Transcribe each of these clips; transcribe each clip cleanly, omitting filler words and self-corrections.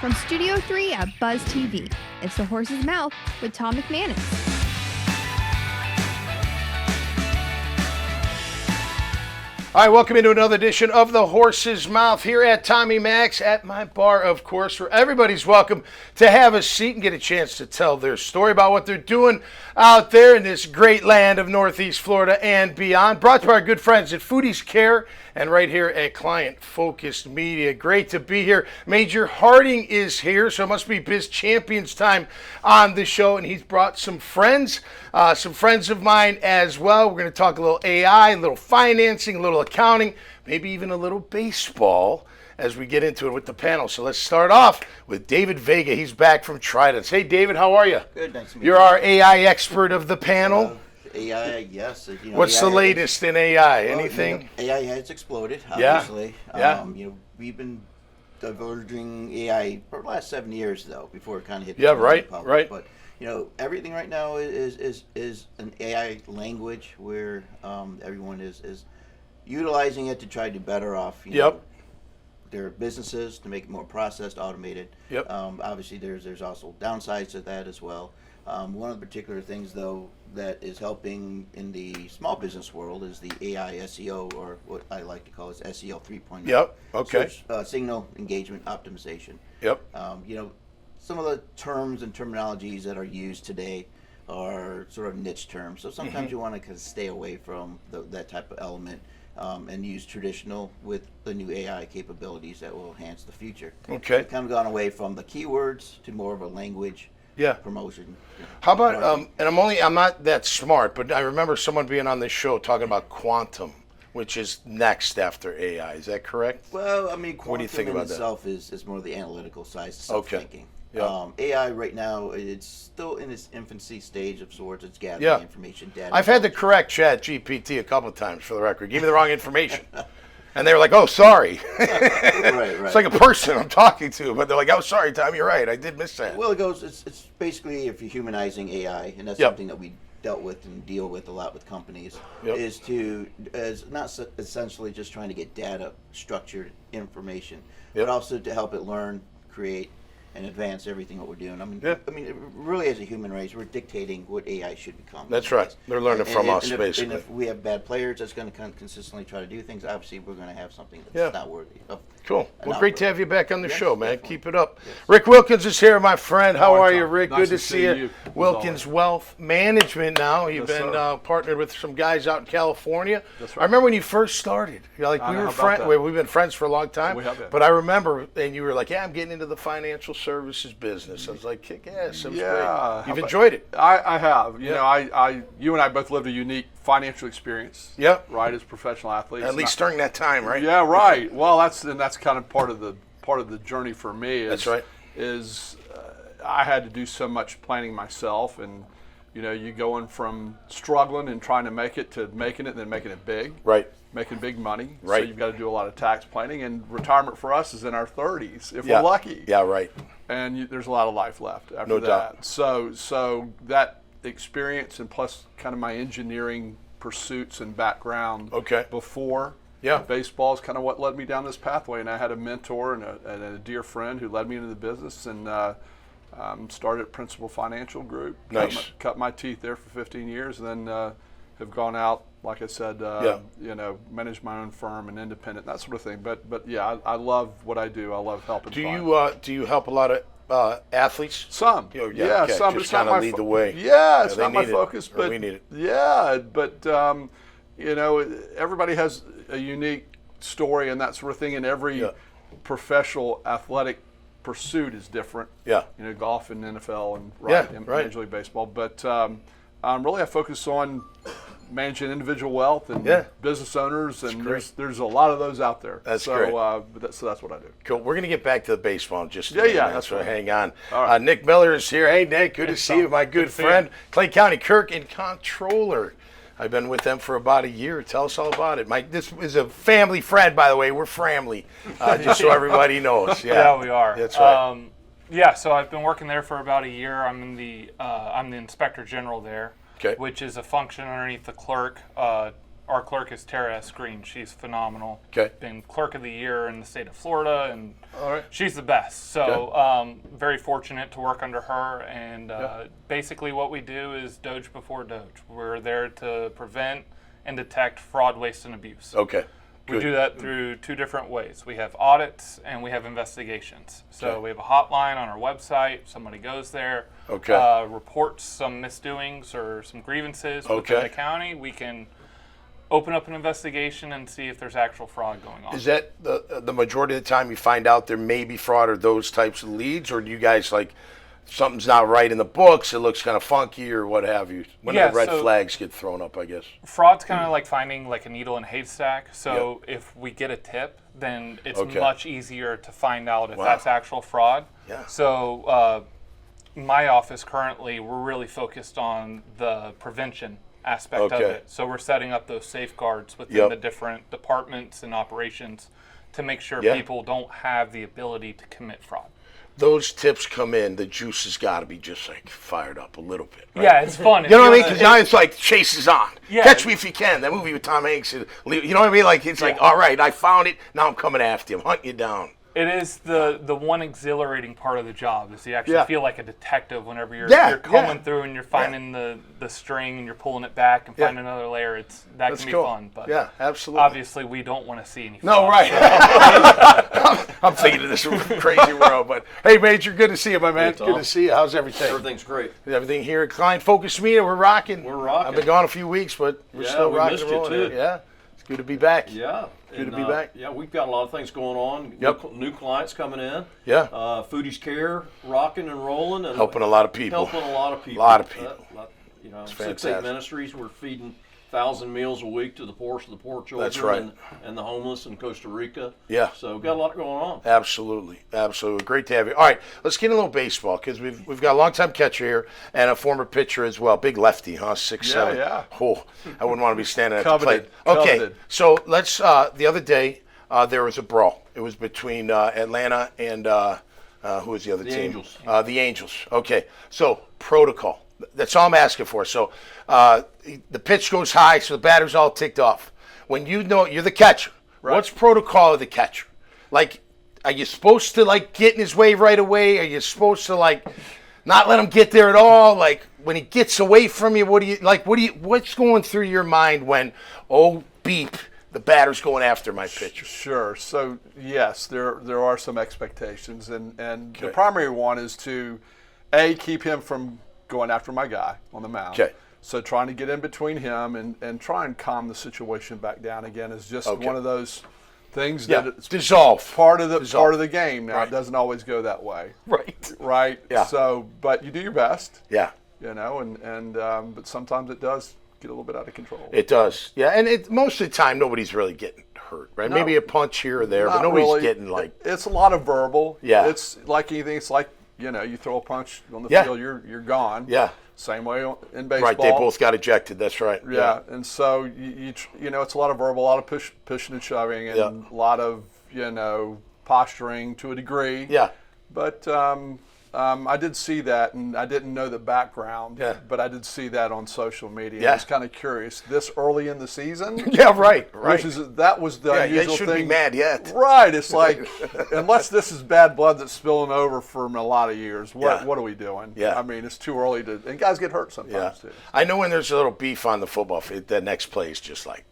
From Studio 3 at Buzz TV, it's The Horse's Mouth with Tom McManus. All right, welcome into another edition of The Horse's Mouth here at Tommy Mac's at my bar, of course, where everybody's welcome to have a seat and get a chance to tell their story about what they're doing out there in this great land of Northeast Florida and beyond. Brought to you by our good friends at Foodies Care and right here at Client Focused Media. Great to be here. Major Harding is here, so it must be Biz Champions time on the show, and he's brought some friends of mine as well. We're going to talk a little AI, a little financing, a little accounting, maybe even a little baseball as we get into it with the panel. So let's start off with David Vega. He's back from Tridence. Hey, David, how are you? Good, nice to meet you. You're our AI expert of the panel. AI, yes. What's AI the latest in AI? well, Anything? AI has exploded, obviously. Yeah. We've been diverging AI for the last 7 years, though, before it kind of hit Yeah, the right, public. right. But everything right now is an AI language where everyone is utilizing it to try to do better off. Their businesses to make it more processed, automated. Yep. Obviously, there's also downsides to that as well. One of the particular things, though, that is helping in the small business world is the AI SEO, or what I like to call is SEO 3.0. Yep. Okay. Search, signal engagement optimization. Yep. Some of the terms and terminologies that are used today are sort of niche terms. So sometimes you want to stay away from that type of element and use traditional with the new AI capabilities that will enhance the future. Okay. We've kind of gone away from the keywords to more of a language promotion. How about and I'm not that smart, but I remember someone being on this show talking about quantum, which is next after AI. Is that correct? Well, I mean, What do you think quantum in about that? itself is more the analytical side, self-thinking. Okay. Yeah. AI right now, it's still in its infancy stage of sorts. It's gathering information, data. I've had to correct Chat GPT a couple of times for the record. Give me the wrong information. And they were like, oh, sorry. Right. It's like a person I'm talking to, but they're like, oh, sorry, Tom, you're right. I did miss that. Well, it's basically if you're humanizing AI, and that's something that we dealt with and deal with a lot with companies, is not essentially just trying to get data, structured information, but also to help it learn, create, and advance everything what we're doing. I mean, really, as a human race, we're dictating what AI should become. That's right. They're learning from us, basically. And if we have bad players that's going to consistently try to do things, obviously we're going to have something that's not worthy of. Cool. Well, great to have you back on the show, man. Definitely. Keep it up. Yes. Rick Wilkins is here, my friend. How are you, Rick? Nice Good to to see see you. you. Wilkins Wealth Management now. You've been partnered with some guys out in California. That's right. I remember when you first started. You're like, we were friends. We've been friends for a long time. We have been. But I remember, and you were like, I'm getting into the financial services business. I was like, kick ass. It was great. You've enjoyed it. I have. You and I both lived a unique financial experience. Yep. Right, as professional athletes. At least during that time, right? Yeah, right. Well, that's kind of part of the journey for me. That's right. I had to do so much planning myself, and you going from struggling and trying to make it to making it, and then making it big. Right. Making big money. Right. So you've got to do a lot of tax planning, and retirement for us is in our 30s if we're lucky. Yeah, right. And there's a lot of life left after No that. doubt. So that experience, and plus kind of my engineering pursuits and background before baseball is kind of what led me down this pathway. And I had a mentor and a dear friend who led me into the business, and started Principal Financial Group. Nice. Cut my teeth there for 15 years, and then have gone out, like I said, manage my own firm and independent, that sort of thing. But yeah, I love what I do. I love helping. Do you help a lot of athletes? Some. Some. Just kind of lead the way. Yeah, it's not my focus, but we need it. Yeah, but everybody has a unique story and that sort of thing, and every professional athletic pursuit is different. Yeah. Golf and NFL and Major League Baseball, but really I focus on managing individual wealth and business owners, and there's a lot of those out there. That's great. So that's what I do. Cool. We're going to get back to the baseball in just a minute. That's right. Hang on. All right. Nick Miller is here. Hey, Nick. Good to see you. My good friend, Clay County Clerk and Comptroller. I've been with them for about a year. Tell us all about it. This is a family friend, by the way. We're family, just so everybody knows. Yeah, we are. That's right. So I've been working there for about a year. I'm the Inspector General there, which is a function underneath the clerk. our clerk is Tara S. Green. She's phenomenal. Okay. Been clerk of the year in the state of Florida, and she's the best. So very fortunate to work under her. And basically what we do is Doge before Doge. We're there to prevent and detect fraud, waste, and abuse. Okay. We do that through two different ways. We have audits and we have investigations. So we have a hotline on our website. Somebody goes there, reports some misdoings or some grievances within the county. We can open up an investigation and see if there's actual fraud going on. Is that the majority of the time you find out there may be fraud or those types of leads, or do you guys something's not right in the books, it looks kind of funky or what have you? When the red flags get thrown up, I guess. Fraud's kind of like finding like a needle in a haystack. So if we get a tip, then it's much easier to find out if that's actual fraud. Yeah. So my office currently, we're really focused on the prevention aspect of it. So we're setting up those safeguards within the different departments and operations to make sure people don't have the ability to commit fraud. Those tips come in, the juice has got to be just like fired up a little bit. Right? Yeah, it's fun. You know what I mean? Because now it's like Chase is on. Yeah. Catch Me If You Can. That movie with Tom Hanks. You know what I mean? Like it's like, all right, I found it. Now I'm coming after you. I'm hunting you down. It is the one exhilarating part of the job is you actually feel like a detective whenever you're combing through and you're finding the string and you're pulling it back and finding another layer. That can be fun. But absolutely. Obviously, we don't want to see any fraud. No, right. I'm thinking of this crazy world. But hey, Major, good to see you, my man. Good to see you. How's everything? Everything's great. Everything here at Client Focus Media, we're rocking. We're rocking. I've been gone a few weeks, but we're still rocking and rolling. Too. Yeah. It's good to be back. Yeah. Good to be back. Yeah, we've got a lot of things going on. New clients coming in. Yeah. Foodies Care, rocking and rolling. And helping a lot of people. Helping a lot of people. A lot of people. 6-8 ministries. We're feeding 1,000 meals a week to the poorest of the poor children. That's right. And the homeless in Costa Rica. Yeah. So we've got a lot going on. Absolutely. Great to have you. All right, let's get a little baseball because we've got a long-time catcher here and a former pitcher as well. Big lefty, huh? 6'7". Yeah. Oh, I wouldn't want to be standing at the plate. Okay, coveted. So let's. The other day there was a brawl. It was between Atlanta and who was the other team? Angels. The Angels. Okay, so protocol. That's all I'm asking for. So the pitch goes high, so the batter's all ticked off. When you know you're the catcher, what's protocol of the catcher? Like, are you supposed to get in his way right away? Are you supposed to not let him get there at all? Like when he gets away from you, what's going through your mind when beep, the batter's going after my pitcher? Sure. So yes, there are some expectations, and the primary one is to keep him from going after my guy on the mound. Okay. So trying to get in between him and try and calm the situation back down again is just one of those things that it's part of the game. Now it doesn't always go that way. Right. Yeah. So, but you do your best. Yeah. But sometimes it does get a little bit out of control. It does. Yeah, and most of the time nobody's really getting hurt, right? No, maybe a punch here or there, but nobody's really getting It's a lot of verbal. Yeah. It's like anything. It's like you throw a punch on the field, you're gone. Yeah. Same way in baseball. Right, they both got ejected. That's right. Yeah, and so you it's a lot of verbal, a lot of pushing and shoving, and a lot of posturing to a degree. Yeah. But I did see that, and I didn't know the background. Yeah. But I did see that on social media. Yeah. I was kind of curious. This early in the season. Yeah. Right. That was the unusual you shouldn't thing. be mad yet. Right. It's like unless this is bad blood that's spilling over from a lot of years. What are we doing? Yeah. I mean, it's too early to. And guys get hurt sometimes too. I know when there's a little beef on the football field, the next play is just like,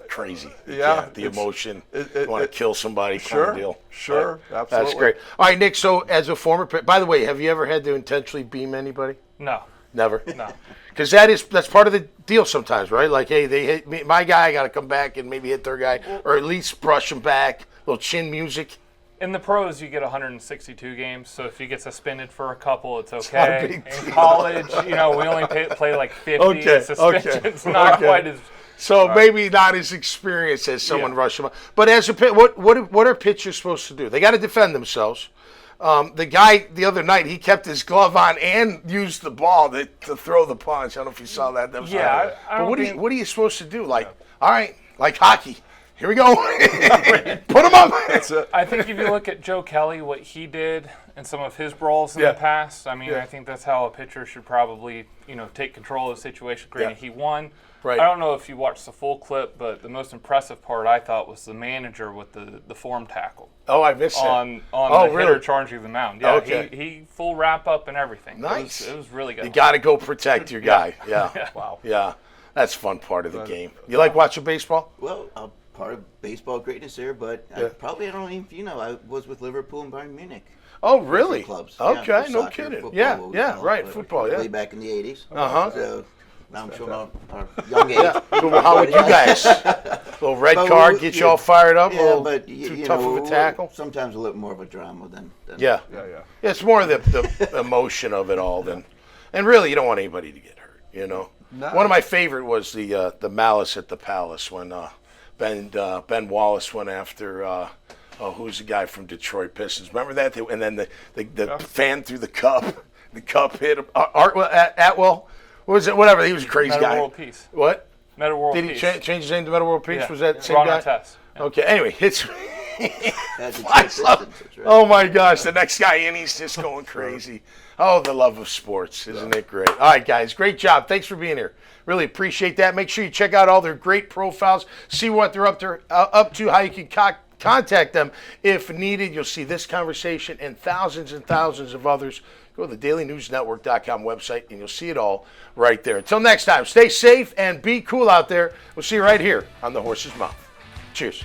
crazy. Yeah. The emotion. You want to kill somebody. Sure. Kind of deal. Sure. Right. Absolutely. That's great. All right, Nick. So, as a former, by the way, have you ever had to intentionally beam anybody? No. Never. No. Because that's part of the deal sometimes, right? Like, hey, they hit me, my guy. I got to come back and maybe hit their guy, or at least brush him back. A little chin music. In the pros, you get 162 games, so if you get suspended for a couple, it's okay. not a big deal. In college, we only play like 50 suspensions. Not quite as. So maybe not as experienced as someone rushing him. But as what are pitchers supposed to do? They got to defend themselves. The guy the other night, he kept his glove on and used the ball to throw the punch. I don't know if you saw that. That was what are you supposed to do? Like, all right, like hockey. Here we go. Put him up. I think if you look at Joe Kelly, what he did and some of his brawls in the past, I mean, I think that's how a pitcher should probably, take control of the situation. Granted, he won. Right. I don't know if you watched the full clip, but the most impressive part I thought was the manager with the form tackle. Oh, I missed that. On the hitter charging the mound. Yeah, okay. He full wrap up and everything. Nice. It was really good. You got to go protect your guy. Yeah. Wow. Yeah. That's fun part of the game. You like watching baseball? Well, part of baseball greatness there, but I don't even if you know, I was with Liverpool and Bayern Munich. Oh, really? Clubs. Okay, for no soccer, kidding. football, Right, football, way back in the 80s. So now I'm showing our young age. So how would you guys? A little red card, get you all fired up? Yeah, but too tough of a tackle? Sometimes a little more of a drama than Yeah. It's more the emotion of it all and really you don't want anybody to get hurt, No. One of my favorite was the Malice at the Palace when Ben Wallace went after who's the guy from Detroit Pistons? Remember that? And then the fan threw the cup. The cup hit him. Atwell. What was it? Whatever. He was a crazy guy. Meta World Peace. What? Meta World Did he Peace. change his name to Meta World Peace? Yeah. Was that same Ron guy? Artest. Yeah. Okay. Anyway, it's. Pistons, right. Oh my gosh! The next guy in, he's just going crazy. Oh, the love of sports, isn't it great? All right, guys, great job. Thanks for being here. Really appreciate that. Make sure you check out all their great profiles. See what they're up to. How you can contact them if needed. You'll see this conversation and thousands of others. Go to the dailynewsnetwork.com website and you'll see it all right there. Until next time, stay safe and be cool out there. We'll see you right here on The Horse's Mouth. Cheers.